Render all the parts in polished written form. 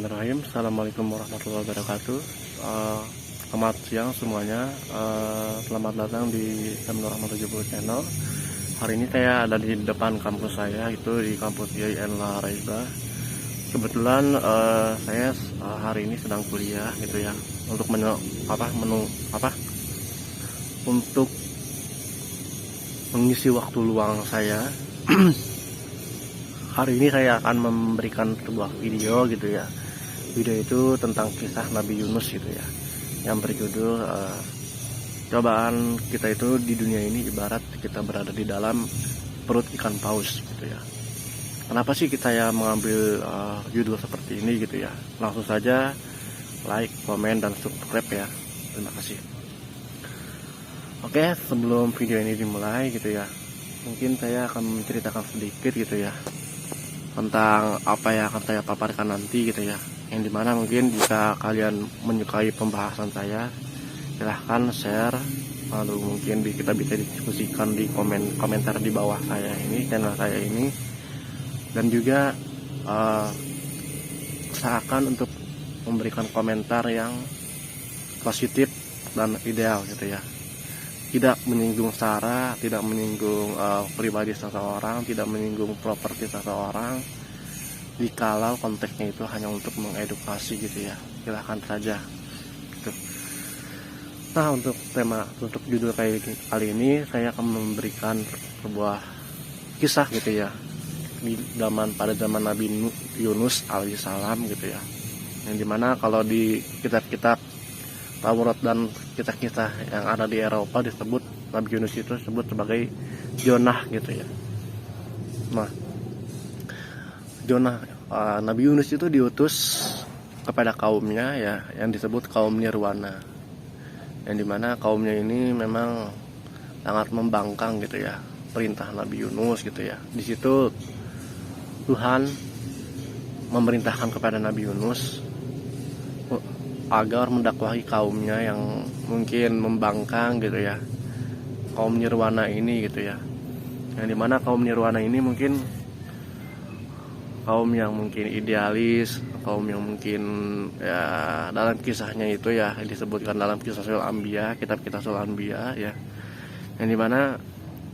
Bismillahirrahmanirrahim. Assalamualaikum warahmatullahi wabarakatuh. Selamat siang semuanya. Selamat datang di Channel Rahmat 70 Channel. Hari ini saya ada di depan kampus saya, itu di kampus IAIN La Raiba. Kebetulan saya hari ini sedang kuliah gitu ya. Untuk untuk mengisi waktu luang saya. Hari ini saya akan memberikan sebuah video gitu ya. Video itu tentang kisah Nabi Yunus gitu ya, yang berjudul cobaan kita itu di dunia ini ibarat kita berada di dalam perut ikan paus gitu ya. Kenapa sih kita ya mengambil judul seperti ini gitu ya? Langsung saja like, komen, dan subscribe ya. Terima kasih. Oke, sebelum video ini dimulai gitu ya, mungkin saya akan menceritakan sedikit gitu ya tentang apa yang akan saya paparkan nanti gitu ya, yang dimana mungkin jika kalian menyukai pembahasan saya, silahkan share, lalu mungkin kita bisa diskusikan di komentar di bawah saya ini, channel saya ini. Dan juga usahakan untuk memberikan komentar yang positif dan ideal gitu ya, tidak menyinggung sara, tidak menyinggung pribadi seseorang, tidak menyinggung properti seseorang. Jikalau konteksnya itu hanya untuk mengedukasi gitu ya, silahkan saja gitu. Nah, untuk judul kali ini saya akan memberikan sebuah kisah gitu ya, pada zaman Nabi Yunus alaihissalam gitu ya, yang dimana kalau di kitab-kitab Taurat dan kisah-kisah yang ada di Eropa disebut Nabi Yunus itu disebut sebagai Jonah gitu ya. Nah, Nabi Yunus itu diutus kepada kaumnya ya, yang disebut kaum Nirwana, yang dimana kaumnya ini memang sangat membangkang gitu ya perintah Nabi Yunus gitu ya. Di situ Tuhan memerintahkan kepada Nabi Yunus agar mendakwahi kaumnya yang mungkin membangkang gitu ya, kaum Nirwana ini gitu ya, yang dimana kaum Nirwana ini mungkin kaum yang mungkin idealis, kaum yang mungkin ya dalam kisahnya itu ya disebutkan dalam kisah Sul Anbiya, kitab Sul Anbiya ya, yang dimana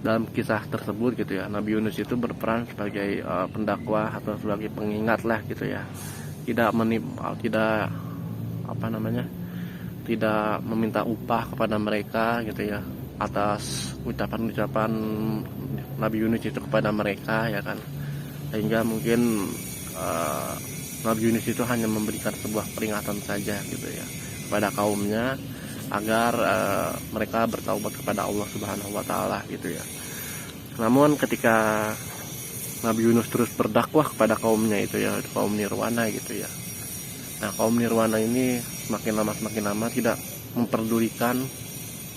dalam kisah tersebut gitu ya, Nabi Yunus itu berperan sebagai pendakwah atau sebagai pengingat lah gitu ya, tidak meminta upah kepada mereka gitu ya atas ucapan-ucapan Nabi Yunus itu kepada mereka ya kan, sehingga mungkin Nabi Yunus itu hanya memberikan sebuah peringatan saja gitu ya kepada kaumnya agar mereka bertaubat kepada Allah Subhanahu wa taala gitu ya. Namun ketika Nabi Yunus terus berdakwah kepada kaumnya itu ya, kaum Nirwana gitu ya. Nah, kaum Nirwana ini semakin lama tidak memperdulikan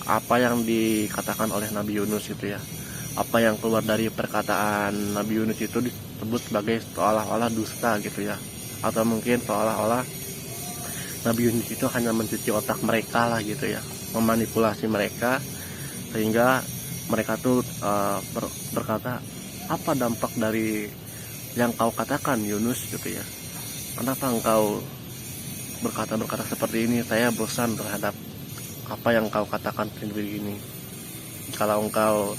apa yang dikatakan oleh Nabi Yunus itu ya. Apa yang keluar dari perkataan Nabi Yunus itu disebut sebagai seolah-olah dusta gitu ya. Atau mungkin seolah-olah Nabi Yunus itu hanya mencuci otak mereka lah gitu ya, memanipulasi mereka sehingga mereka tuh berkata, apa dampak dari yang kau katakan Yunus gitu ya. Kenapa engkau berkata seperti ini? Saya bosan terhadap apa yang kau katakan sendiri ini. Kalau engkau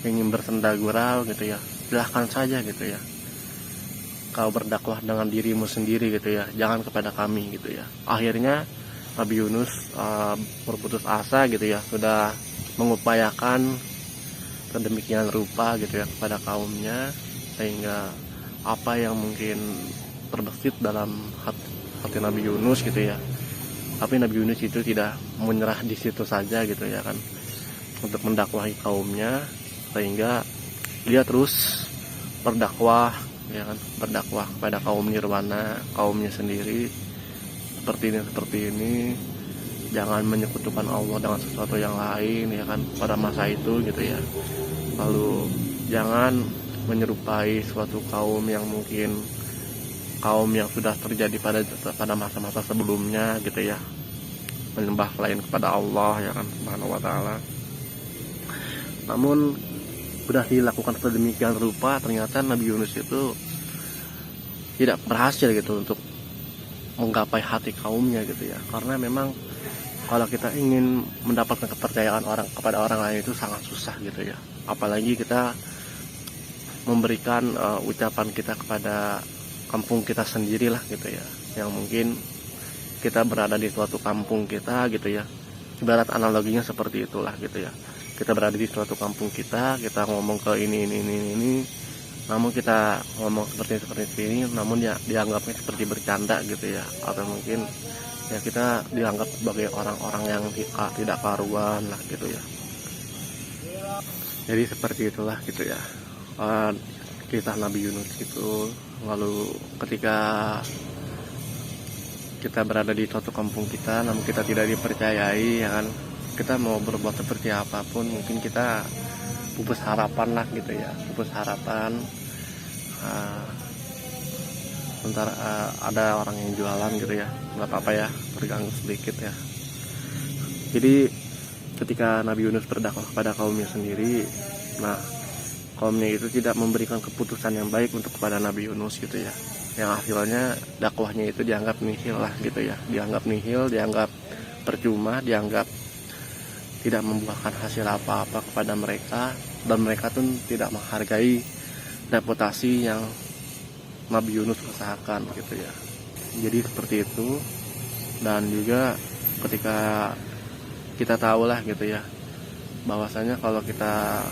ingin bersenda gurau gitu ya, silahkan saja gitu ya, kau berdakwah dengan dirimu sendiri gitu ya, jangan kepada kami gitu ya. Akhirnya Nabi Yunus berputus asa gitu ya, sudah mengupayakan sedemikian rupa gitu ya kepada kaumnya, sehingga apa yang mungkin terbesit dalam hati Nabi Yunus gitu ya, tapi Nabi Yunus itu tidak menyerah di situ saja gitu ya kan, untuk mendakwahi kaumnya, sehingga dia terus berdakwah ya kan, berdakwah kepada kaum Nirwana, kaumnya sendiri, seperti ini, jangan menyekutukan Allah dengan sesuatu yang lain ya kan pada masa itu gitu ya. Lalu jangan menyerupai suatu kaum yang mungkin kaum yang sudah terjadi pada masa-masa sebelumnya gitu ya, menyembah selain kepada Allah ya kan Subhanahu wa taala. Namun sudah dilakukan sedemikian rupa, ternyata Nabi Yunus itu tidak berhasil gitu untuk menggapai hati kaumnya gitu ya. Karena memang kalau kita ingin mendapatkan kepercayaan orang kepada orang lain itu sangat susah gitu ya. Apalagi kita memberikan ucapan kita kepada kampung kita sendiri lah gitu ya, yang mungkin kita berada di suatu kampung kita gitu ya. Ibarat analoginya seperti itulah gitu ya. Kita berada di suatu kampung kita ngomong ke ini, namun kita ngomong seperti ini, namun ya dianggapnya seperti bercanda gitu ya, atau mungkin ya kita dianggap sebagai orang-orang yang tidak karuan lah gitu ya. Jadi seperti itulah gitu ya kisah Nabi Yunus itu. Lalu ketika kita berada di suatu kampung kita namun kita tidak dipercayai ya kan, kita mau berbuat seperti apapun mungkin kita pupus harapan lah gitu ya, pupus harapan. Sebentar ada orang yang jualan gitu ya, nggak apa-apa ya, terganggu sedikit ya. Jadi ketika Nabi Yunus berdakwah kepada kaumnya sendiri, nah kaumnya itu tidak memberikan keputusan yang baik untuk kepada Nabi Yunus gitu ya, yang akhirnya dakwahnya itu dianggap nihil lah gitu ya, dianggap nihil, dianggap percuma, dianggap tidak membuahkan hasil apa-apa kepada mereka, dan mereka pun tidak menghargai reputasi yang Nabi Yunus usahakan gitu ya. Jadi seperti itu. Dan juga ketika kita tahu lah gitu ya, bahwasanya kalau kita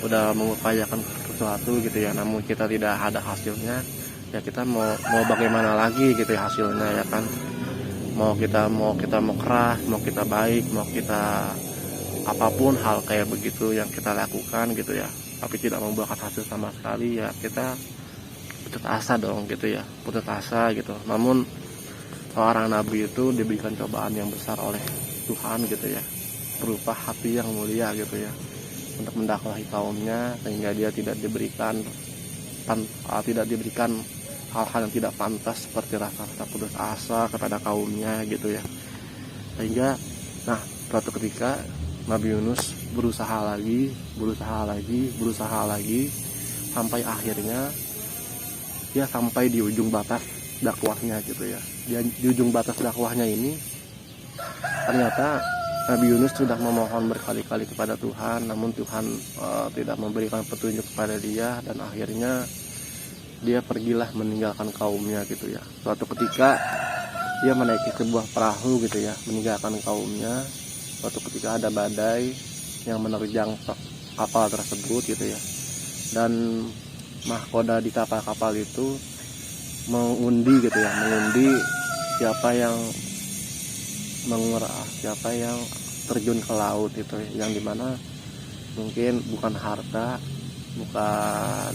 udah mengupayakan sesuatu gitu ya, namun kita tidak ada hasilnya, ya kita mau bagaimana lagi gitu ya hasilnya ya kan. Mau kita keras, mau kita baik, mau kita apapun hal kayak begitu yang kita lakukan gitu ya, tapi tidak membuahkan hasil sama sekali, ya kita putus asa dong gitu ya, putus asa gitu. Namun seorang nabi itu diberikan cobaan yang besar oleh Tuhan gitu ya, berupa hati yang mulia gitu ya, untuk mendakwahi kaumnya, sehingga dia tidak diberikan hal-hal yang tidak pantas seperti rasa putus asa kepada kaumnya gitu ya. Sehingga suatu ketika Nabi Yunus berusaha lagi sampai akhirnya dia sampai di ujung batas dakwahnya gitu ya. Di ujung batas dakwahnya ini ternyata Nabi Yunus sudah memohon berkali-kali kepada Tuhan, namun Tuhan tidak memberikan petunjuk kepada dia, dan akhirnya dia pergilah meninggalkan kaumnya gitu ya. Suatu ketika dia menaiki sebuah perahu gitu ya, meninggalkan kaumnya. Suatu ketika ada badai yang menerjang kapal tersebut gitu ya, dan mahkoda di kapal itu mengundi gitu ya, mengundi siapa yang siapa yang terjun ke laut itu, yang dimana mungkin bukan harta, bukan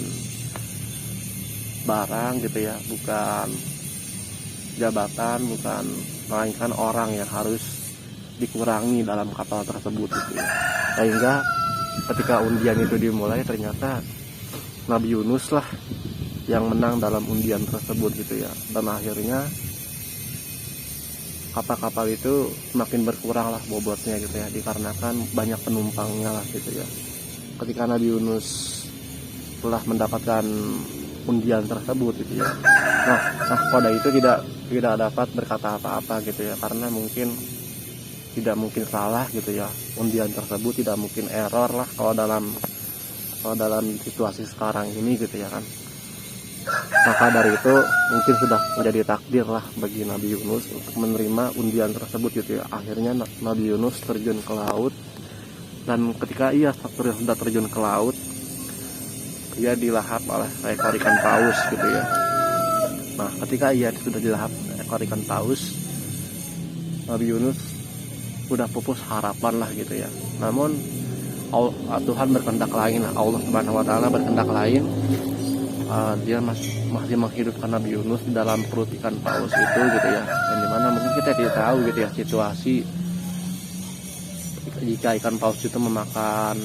barang gitu ya, bukan jabatan, bukan, melainkan orang yang harus dikurangi dalam kapal tersebut gitu ya. Sehingga ketika undian itu dimulai, ternyata Nabi Yunus lah yang menang dalam undian tersebut gitu ya, dan akhirnya kapal-kapal itu semakin berkurang lah bobotnya gitu ya, dikarenakan banyak penumpangnya lah gitu ya. Ketika Nabi Yunus telah mendapatkan undian tersebut gitu ya, nahkoda itu tidak dapat berkata apa-apa gitu ya, karena tidak mungkin salah gitu ya, undian tersebut tidak mungkin error lah kalau dalam situasi sekarang ini gitu ya kan. Maka dari itu mungkin sudah menjadi takdir lah bagi Nabi Yunus untuk menerima undian tersebut gitu ya. Akhirnya Nabi Yunus terjun ke laut, dan ketika ia sudah terjun ke laut, ia dilahap oleh seekor ikan paus gitu ya. Nah, ketika ia sudah dilahap ekor ikan paus, Nabi Yunus sudah pupus harapan lah gitu ya. Namun Tuhan berkehendak lain, Allah Subhanahu wa taala berkehendak lain. Dia masih menghidupkan Nabi Yunus di dalam perut ikan paus itu gitu ya, dan dimana mungkin kita tidak tahu gitu ya situasi jika ikan paus itu memakan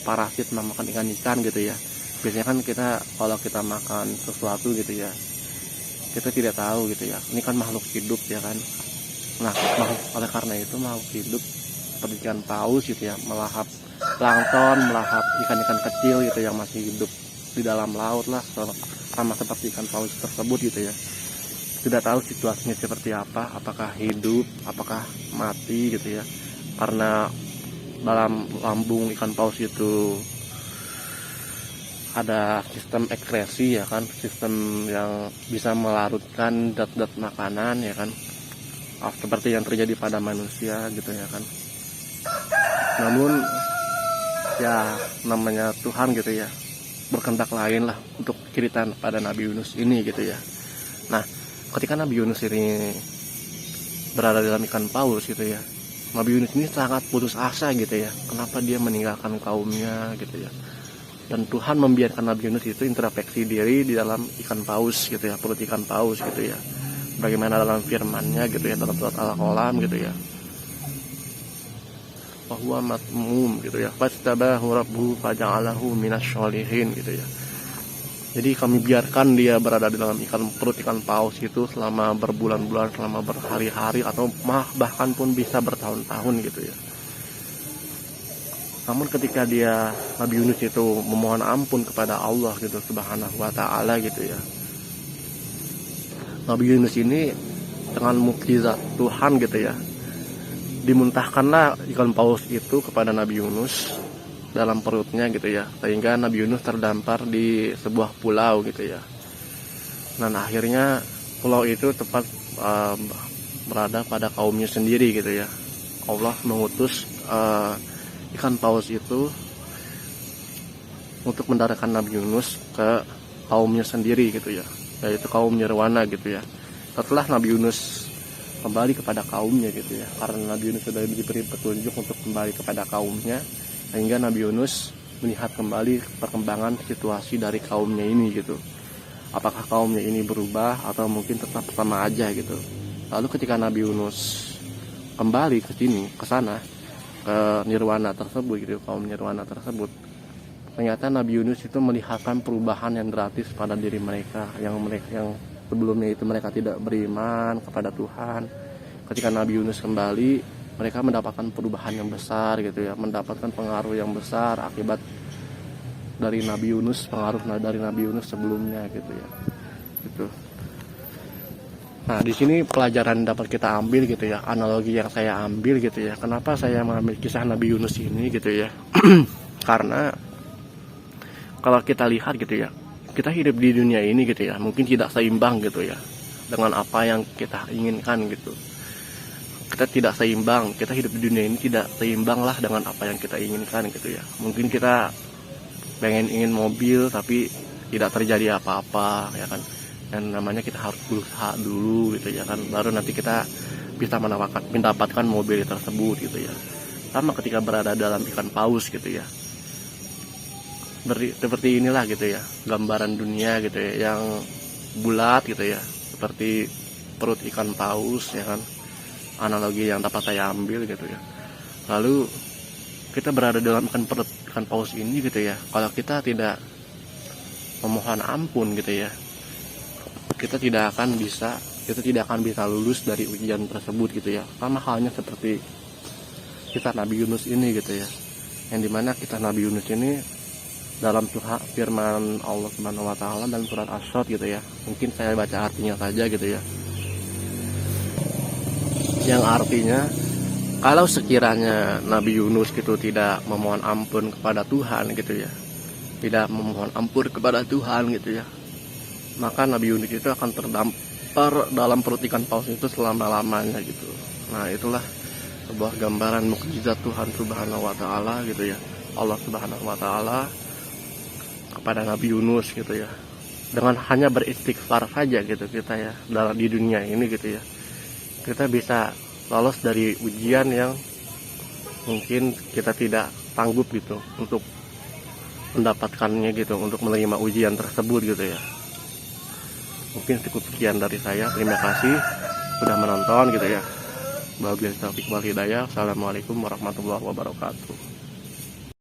parasit, memakan ikan gitu ya. Biasanya kan kalau kita makan sesuatu gitu ya, kita tidak tahu gitu ya, ini kan makhluk hidup ya kan. Nah, oleh karena itu makhluk hidup seperti ikan paus gitu ya, melahap plankton, melahap ikan-ikan kecil gitu yang masih hidup di dalam laut lah, sama seperti ikan paus tersebut gitu ya. Tidak tahu situasinya seperti apa, apakah hidup, apakah mati gitu ya, karena dalam lambung ikan paus itu ada sistem ekskresi ya kan, sistem yang bisa melarutkan zat-zat makanan ya kan, seperti yang terjadi pada manusia gitu ya kan. Namun ya namanya Tuhan gitu ya, berkehendak lain lah untuk cerita pada Nabi Yunus ini gitu ya. Nah, ketika Nabi Yunus ini berada dalam ikan paus gitu ya, Nabi Yunus ini sangat putus asa gitu ya. Kenapa dia meninggalkan kaumnya gitu ya. Dan Tuhan membiarkan Nabi Yunus itu introspeksi diri di dalam ikan paus gitu ya, perut ikan paus gitu ya. Bagaimana dalam firman-Nya gitu ya, dalam surat Al-Qalam gitu ya. Bahwa matmum gitu ya, fastabahu rabbuhu faja'alahu minasyolihin gitu ya. Jadi kami biarkan dia berada di dalam perut ikan paus itu selama berbulan-bulan, selama berhari-hari, atau bahkan pun bisa bertahun-tahun gitu ya. Namun ketika Nabi Yunus itu memohon ampun kepada Allah gitu Subhanahu wa ta'ala gitu ya, Nabi Yunus ini dengan mukjizat Tuhan gitu ya, dimuntahkanlah ikan paus itu kepada Nabi Yunus dalam perutnya gitu ya, sehingga Nabi Yunus terdampar di sebuah pulau gitu ya. Dan akhirnya pulau itu tepat berada pada kaumnya sendiri gitu ya. Allah mengutus ikan paus itu untuk mendaratkan Nabi Yunus ke kaumnya sendiri gitu ya, yaitu kaum Nirwana gitu ya. Setelah Nabi Yunus kembali kepada kaumnya gitu ya, karena Nabi Yunus sudah diberi petunjuk untuk kembali kepada kaumnya, sehingga Nabi Yunus melihat kembali perkembangan situasi dari kaumnya ini gitu. Apakah kaumnya ini berubah atau mungkin tetap sama aja gitu. Lalu ketika Nabi Yunus kembali ke sana, ke Nirwana tersebut gitu, kaum Nirwana tersebut, ternyata Nabi Yunus itu melihatkan perubahan yang gratis pada diri mereka yang sebelumnya itu mereka tidak beriman kepada Tuhan. Ketika Nabi Yunus kembali, mereka mendapatkan perubahan yang besar gitu ya, mendapatkan pengaruh yang besar akibat dari Nabi Yunus, pengaruh dari Nabi Yunus sebelumnya gitu ya. Gitu. Nah, di sini pelajaran dapat kita ambil gitu ya, analogi yang saya ambil gitu ya. Kenapa saya mengambil kisah Nabi Yunus ini gitu ya? Karena kalau kita lihat gitu ya, kita hidup di dunia ini gitu ya, mungkin tidak seimbang gitu ya dengan apa yang kita inginkan gitu. Kita tidak seimbang, kita hidup di dunia ini tidak seimbang lah dengan apa yang kita inginkan gitu ya. Mungkin kita ingin mobil tapi tidak terjadi apa-apa ya kan. Dan namanya kita harus berusaha dulu gitu ya kan, baru nanti kita bisa mendapatkan mobil tersebut gitu ya. Sama ketika berada dalam ikan paus gitu ya, seperti inilah gitu ya gambaran dunia gitu ya, yang bulat gitu ya, seperti perut ikan paus ya kan, analogi yang dapat saya ambil gitu ya. Lalu kita berada dalam perut ikan paus ini gitu ya, kalau kita tidak memohon ampun gitu ya, kita tidak akan bisa lulus dari ujian tersebut gitu ya. Sama halnya seperti kisah Nabi Yunus ini gitu ya, yang dimana kisah Nabi Yunus ini dalam firman Allah Subhanahu wa ta'ala dalam surat As-Sad gitu ya. Mungkin saya baca artinya saja gitu ya. Yang artinya, kalau sekiranya Nabi Yunus gitu tidak memohon ampun kepada Tuhan gitu ya, tidak memohon ampun kepada Tuhan gitu ya, maka Nabi Yunus itu akan terdampar dalam perut ikan paus itu selama-lamanya gitu. Nah, itulah sebuah gambaran mukjizat Tuhan Subhanahu wa ta'ala gitu ya. Allah Subhanahu wa ta'ala kepada Nabi Yunus gitu ya, dengan hanya beristighfar saja gitu kita ya dalam di dunia ini gitu ya, kita bisa lolos dari ujian yang mungkin kita tidak sanggup gitu untuk mendapatkannya gitu, untuk menerima ujian tersebut gitu ya. Mungkin cukup sekian dari saya, terima kasih sudah menonton gitu ya. Wabillahi taufiq wal hidayah. Assalamualaikum warahmatullahi wabarakatuh.